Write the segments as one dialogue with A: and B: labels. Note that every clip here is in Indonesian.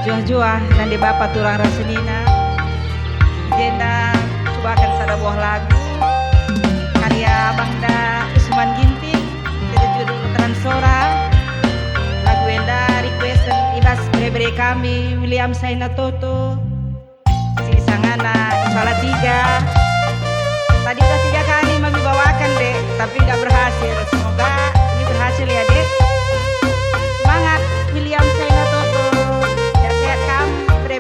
A: juah-juah nanti bapak turang rasenina jenda cobakan sada buah lagu karya Bangda Usman Ginting kita judul Putaran Sora lagu enda request ibas bre kami William Saina Toto si sangana salah 3 tadi udah 3 kali mami bawakan dek tapi nggak berhasil, semoga ini berhasil ya dek. Semangat William Saina Toto, sehat-sehat kamu bre.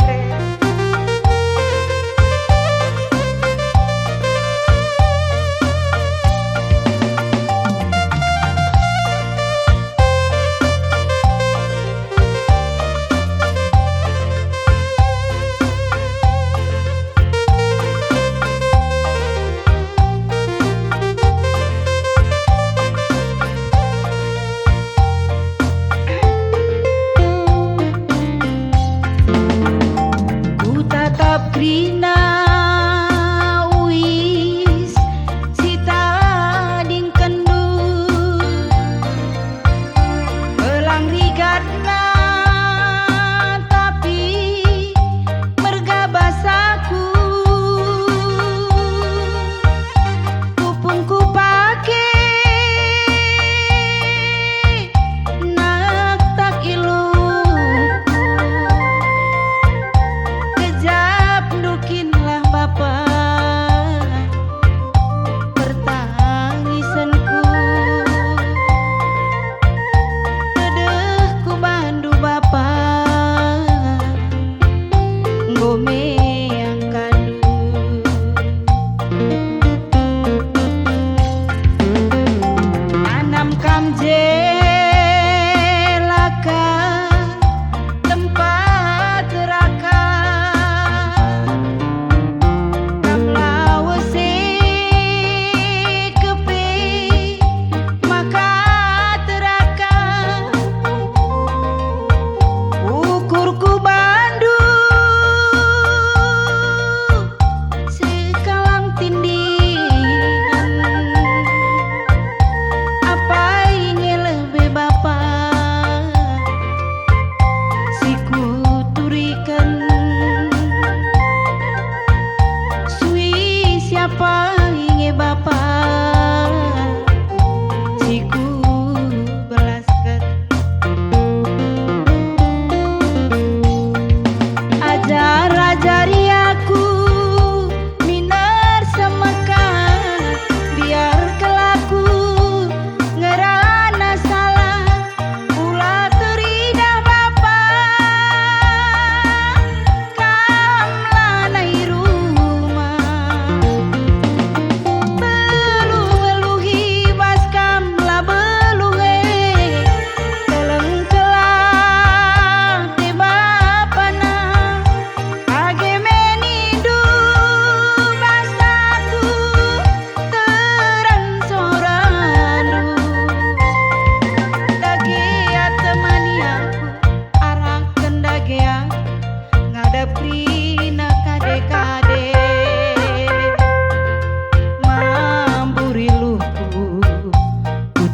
A: Krina uis sita ding kendur belang rigatna tapi merga basaku kupung ku pake nak tak ilu dukinlah bapak pertangisanku dedeh ku bandu bapak ngome yang kadu anam kamje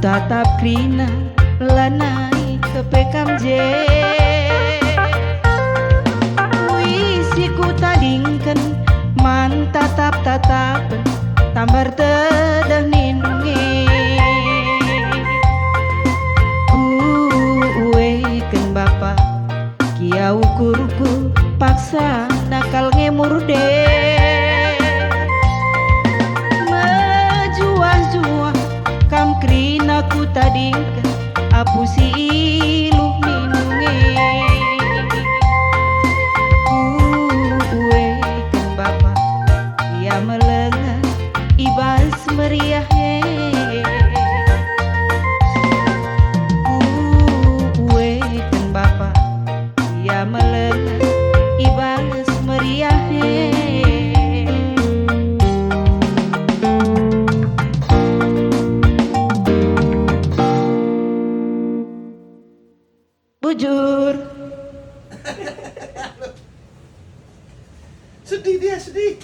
A: tatap krina lanai ke PKMJ wisiku tadingken man tatap-tatapen tambar tedeh nindungi uwekeun bapak kia ukurku paksa nakal ngemur kam krina ku tadingkan apu si iluh nindungi uwekeun bapak ia melengah ibas meriah uwekeun bapak ia melengah ibas meriah bujur
B: sedih dia sedih.